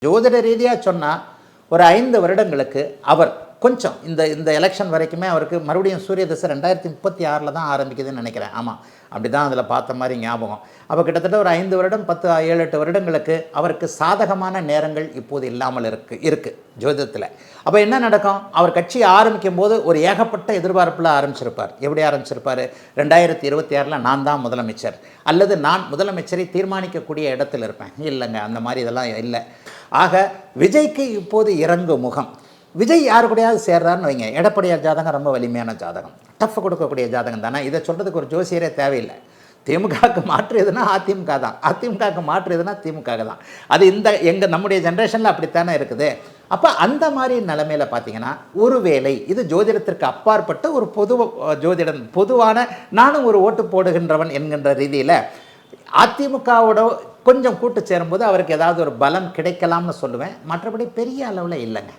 ஜோதிட ரீதியாக சொன்னால் ஒரு 5 வருடங்களுக்கு அவர் கொஞ்சம் இந்த இந்த எலெக்ஷன் வரைக்குமே அவருக்கு மறுபடியும் சூரிய தசை 2036 தான் ஆரம்பிக்குதுன்னு நினைக்கிறேன். ஆமாம், அப்படி தான் அதில் பார்த்த மாதிரி ஞாபகம். அப்போ கிட்டத்தட்ட ஒரு 5 வருடம் 10 7 8 வருடங்களுக்கு அவருக்கு சாதகமான நேரங்கள் இப்போது இல்லாமல் இருக்குது ஜோதிடத்தில். அப்போ என்ன நடக்கும்? அவர் கட்சி ஆரம்பிக்கும் போது ஒரு ஏகப்பட்ட எதிர்பார்ப்பில் ஆரம்பிச்சிருப்பார். எப்படி ஆரம்பிச்சிருப்பார்? 2026 நான் தான் முதலமைச்சர், அல்லது நான் முதலமைச்சரை தீர்மானிக்கக்கூடிய இடத்துல இருப்பேன். இல்லைங்க, அந்த மாதிரி இதெல்லாம் இல்லை. ஆக விஜய்க்கு இப்போது இறங்கு முகம். விஜய் யாரு கூடயாவது சேர்றாருன்னு வைங்க, எடப்பாடியார் ஜாதகம் ரொம்ப வலிமையான ஜாதகம், டஃப் கொடுக்கக்கூடிய ஜாதகம் தானே. இதை சொல்கிறதுக்கு ஒரு ஜோசியரே தேவையில்லை. திமுகவுக்கு மாற்றுதுன்னா அதிமுக தான், அதிமுகவுக்கு மாற்றுதுன்னா திமுக தான். அது நம்முடைய ஜென்ரேஷனில் அப்படித்தானே இருக்குது. அப்போ அந்த மாதிரி நிலைமையில் பார்த்தீங்கன்னா, ஒருவேளை இது ஜோதிடத்திற்கு அப்பாற்பட்ட ஒரு பொதுவான நானும் ஒரு ஓட்டு போடுகின்றவன் என்கின்ற ரீதியில் அதிமுகவோட கொஞ்சம் கூட்டு சேரும்போது அவருக்கு ஏதாவது ஒரு பலம் கிடைக்கலாம்னு சொல்லுவேன். மற்றபடி பெரிய அளவில் இல்லைங்க.